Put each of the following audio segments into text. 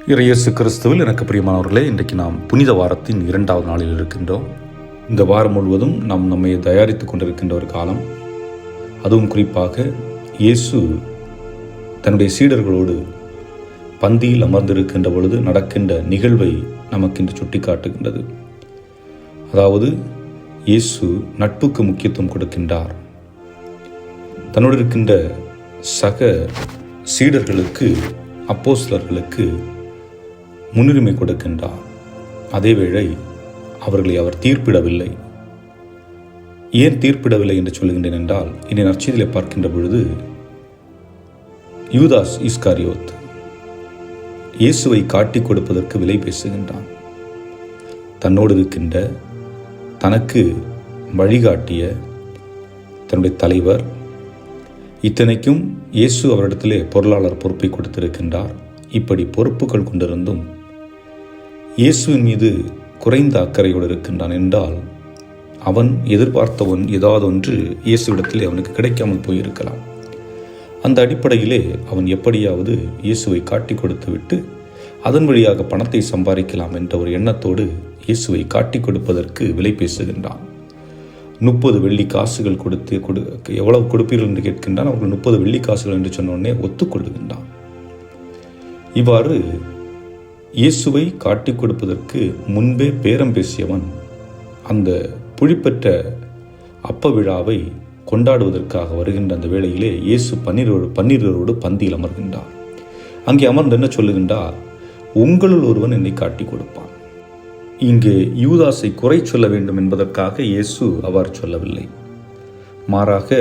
இயேசு கிறிஸ்துவில் எனக்கு பிரியமானவர்களே, இன்றைக்கு நாம் புனித வாரத்தின் 2வது நாளில் இருக்கின்றோம். இந்த வாரம் முழுவதும் நாம் நம்மை தயாரித்து கொண்டிருக்கின்ற ஒரு காலம். அதுவும் குறிப்பாக இயேசு தன்னுடைய சீடர்களோடு பந்தியில் அமர்ந்திருக்கின்ற பொழுது நடக்கின்ற நிகழ்வை நமக்கு இன்று சுட்டி காட்டுகின்றது. அதாவது இயேசு நட்புக்கு முக்கியத்துவம் கொடுக்கின்றார். தன்னோடு இருக்கின்ற சக சீடர்களுக்கு, அப்போஸ்தலர்களுக்கு முன்னுரிமை கொடுக்கின்றார். அதேவேளை அவர்களை அவர் தீர்ப்பிடவில்லை. ஏன் தீர்ப்பிடவில்லை என்று சொல்லுகின்றேன் என்றால், இன்றைய நற்செய்தியிலே பார்க்கின்ற பொழுது யூதாஸ் இஸ்காரியோத் இயேசுவை காட்டிக் கொடுப்பதற்கு விலை பேசுகின்றான். தன்னோடு இருக்கின்ற, தனக்கு வழிகாட்டிய தன்னுடைய தலைவர், இத்தனைக்கும் இயேசு அவரிடத்திலே பொருளாளர் பொறுப்பை கொடுத்திருக்கின்றார். இப்படி பொறுப்புகள் கொண்டிருந்தும் இயேசுவின் மீது குறைந்த அக்கறையோடு இருக்கின்றான் என்றால், அவன் எதிர்பார்த்தவன் ஏதாவது ஒன்று இயேசுவிடத்திலே அவனுக்கு கிடைக்காமல் போயிருக்கலாம். அந்த அடிப்படையிலே அவன் எப்படியாவது இயேசுவை காட்டி கொடுத்துவிட்டு அதன் வழியாக பணத்தை சம்பாதிக்கலாம் என்ற ஒரு எண்ணத்தோடு இயேசுவை காட்டி கொடுப்பதற்கு விலை பேசுகின்றான். 30 வெள்ளி காசுகள் எவ்வளவு கொடுப்பீர்கள் என்று கேட்கின்றான். அவர்கள் 30 வெள்ளி காசுகள் என்று சொன்னோடனே ஒத்துக்கொள்ளுகின்றான். இவ்வாறு இயேசுவை காட்டிக் கொடுப்பதற்கு முன்பே பேரம் பேசியவன் அந்த புழிப்பெற்ற அப்ப விழாவை கொண்டாடுவதற்காக வருகின்ற அந்த வேளையிலே இயேசு பன்னிருவரோடு பந்தியில் அமர்கின்றார். அங்கே அமர்ந்து என்ன சொல்லுகின்றார்? உங்களுள் ஒருவன் என்னை காட்டிக் கொடுப்பான். இங்கே யூதாஸை குறை சொல்ல வேண்டும் என்பதற்காக இயேசு அவ்வாறு சொல்லவில்லை. மாறாக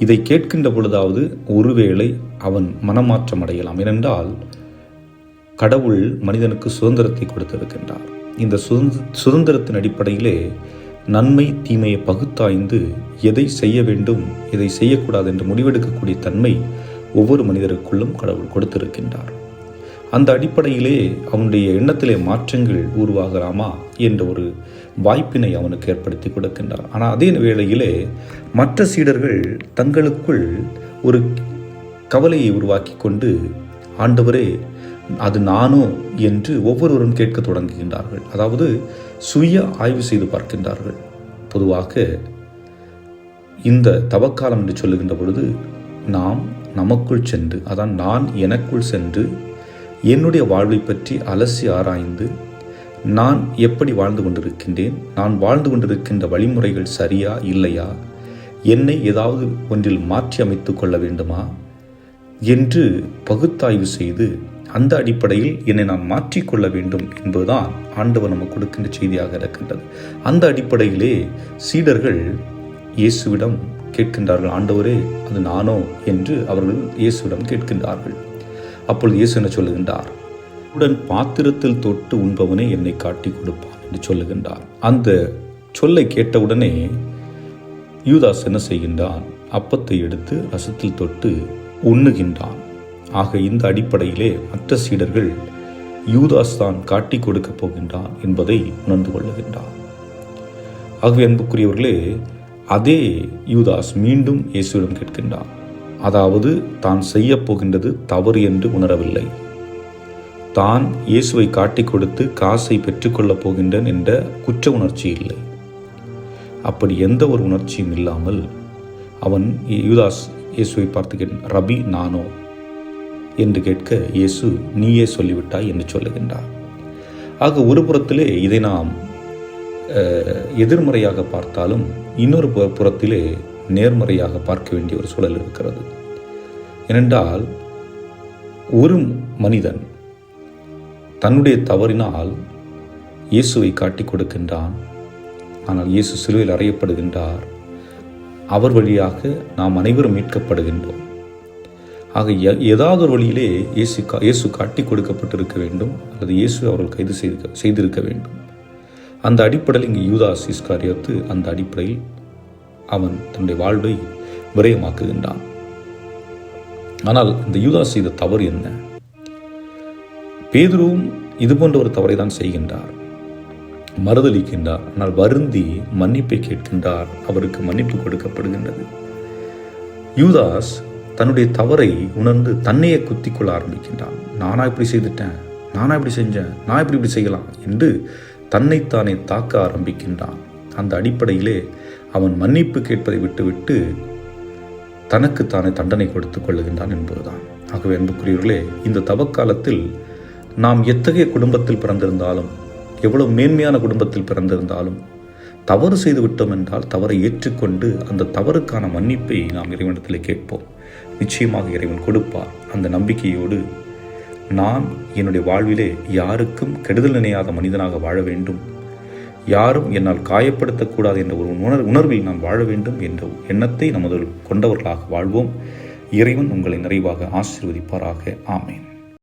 இதை கேட்கின்ற பொழுதாவது ஒருவேளை அவன் மனமாற்றம் அடையலாம். ஏனென்றால் கடவுள் மனிதனுக்கு சுதந்திரத்தை கொடுத்திருக்கின்றார். இந்த சுதந்திரத்தின் அடிப்படையிலே நன்மை தீமையை பகுத்தாய்ந்து எதை செய்ய வேண்டும், எதை செய்யக்கூடாது என்று முடிவெடுக்கக்கூடிய தன்மை ஒவ்வொரு மனிதருக்குள்ளும் கடவுள் கொடுத்திருக்கின்றார். அந்த அடிப்படையிலே அவனுடைய எண்ணத்திலே மாற்றங்கள் உருவாகலாமா என்ற ஒரு வாய்ப்பினை அவனுக்கு ஏற்படுத்தி கொடுக்கின்றார். ஆனால் அதே வேளையிலே மற்ற சீடர்கள் தங்களுக்குள் ஒரு கவலையை உருவாக்கி கொண்டு, ஆண்டவரே அது நானோ என்று ஒவ்வொருவரும் கேட்க தொடங்குகின்றார்கள். அதாவது சுய ஆய்வு செய்து பார்க்கின்றார்கள். பொதுவாக இந்த தவக்காலம் என்று சொல்லுகின்ற பொழுது நாம் நமக்குள் சென்று, அதான் நான் எனக்குள் சென்று என்னுடைய வாழ்வை பற்றி அலசி ஆராய்ந்து, நான் எப்படி வாழ்ந்து கொண்டிருக்கின்றேன், நான் வாழ்ந்து கொண்டிருக்கின்ற வழிமுறைகள் சரியா இல்லையா, என்னை ஏதாவது ஒன்றில் மாற்றி அமைத்துக் கொள்ள வேண்டுமா என்று பகுத்தாய்வு செய்து அந்த அடிப்படையில் என்னை நான் மாற்றிக்கொள்ள வேண்டும் என்பதுதான் ஆண்டவர் நமக்கு கொடுக்கின்ற செய்தியாக இருக்கின்றது. அந்த அடிப்படையிலே சீடர்கள் இயேசுவிடம் கேட்கின்றார்கள், ஆண்டவரே அது நானோ என்று அவர்கள் இயேசுவிடம் கேட்கின்றார்கள். அப்பொழுது இயேசு என்ன சொல்லுகின்றார்? உடன் பாத்திரத்தில் தொட்டு உண்பவனே என்னை காட்டி கொடுப்பான் என்று சொல்லுகின்றார். அந்த சொல்லை கேட்டவுடனே யூதாஸ் என்ன செய்கின்றான்? அப்பத்தை எடுத்து ரசத்தில் தொட்டு உண்ணுகின்றான். ஆக இந்த அடிப்படையிலே மற்ற சீடர்கள் யூதாஸ் தான் காட்டி கொடுக்கப் போகின்றான் என்பதை உணர்ந்து கொள்ளுகின்றான். ஆகவே அன்புக்குரியவர்களே, அதே யூதாஸ் மீண்டும் இயேசுவிடம் கேட்கின்றான். அதாவது தான் செய்ய போகின்றது தவறு என்று உணரவில்லை. தான் இயேசுவை காட்டி கொடுத்து காசை பெற்றுக்கொள்ளப் போகின்றேன் என்ற குற்ற உணர்ச்சி இல்லை. அப்படி எந்த ஒரு உணர்ச்சியும் இல்லாமல் அவன் யூதாஸ் இயேசுவை பார்த்து, ரபி நானோ என்று கேட்க இயேசு நீயே சொல்லிவிட்டாய் என்று சொல்லுகின்றார். ஆக ஒரு புறத்திலே இதை நாம் எதிர்மறையாக பார்த்தாலும் இன்னொரு புறத்திலே நேர்மறையாக பார்க்க வேண்டிய ஒரு சூழல் இருக்கிறது. ஏனென்றால் ஒரு மனிதன் தன்னுடைய தவறினால் இயேசுவை காட்டிக் கொடுக்கின்றான். ஆனால் இயேசு சிலுவையில் அறையப்படுகின்றார். அவர் வழியாக நாம் அனைவரும் மீட்கப்படுகின்றோம். ஆக ஏதாவது ஒரு வழியிலே இயேசு காட்டி கொடுக்கப்பட்டிருக்க வேண்டும், அல்லது இயேசு அவர்கள் கைது செய்திருக்க வேண்டும். அந்த அடிப்படையில் இங்கு யூதாஸ் இஸ்காரியோத்து அந்த அடிப்படையில் அவன் தன்னுடைய வாழ்வை விரயமாக்குகின்றான். ஆனால் இந்த யூதாஸ் செய்த தவறு என்ன? பேதுருவும் இது போன்ற ஒரு தவறை தான் செய்கின்றார். மறுதளிக்கின்றார். ஆனால் வருந்தி மன்னிப்பை கேட்கின்றார். அவருக்கு மன்னிப்பு கொடுக்கப்படுகின்றது. யூதாஸ் தன்னுடைய தவறை உணர்ந்து தன்னையே குத்திக்கொள்ள ஆரம்பிக்கின்றான். நானா இப்படி செய்துட்டேன், நானா இப்படி செஞ்சேன், நான் இப்படி செய்யலாம் என்று தன்னைத்தானே தாக்க ஆரம்பிக்கின்றான். அந்த அடிப்படையிலே அவன் மன்னிப்பு கேட்பதை விட்டுவிட்டு தனக்குத்தானே தண்டனை கொடுத்து கொள்ளுகின்றான் என்பதுதான். ஆகவே அன்புக்குரியவர்களே, இந்த தவக்காலத்தில் நாம் எத்தகைய குடும்பத்தில் பிறந்திருந்தாலும், எவ்வளவு மேன்மையான குடும்பத்தில் பிறந்திருந்தாலும், தவறு செய்து விட்டோம் என்றால் தவறை ஏற்றுக்கொண்டு அந்த தவறுக்கான மன்னிப்பை நாம் இறைவனிடத்தில் கேட்போம். நிச்சயமாக இறைவன் கொடுப்பார். அந்த நம்பிக்கையோடு நான் என்னுடைய வாழ்விலே யாருக்கும் கெடுதல் நினையாத மனிதனாக வாழ வேண்டும், யாரும் என்னால் காயப்படுத்தக்கூடாது என்ற ஒரு உணர்வில் நான் வாழ வேண்டும் என்ற எண்ணத்தை நமது கொண்டவர்களாக வாழ்வோம். இறைவன் உங்களை நிறைவாக ஆசீர்வதிப்பாராக. ஆமேன்.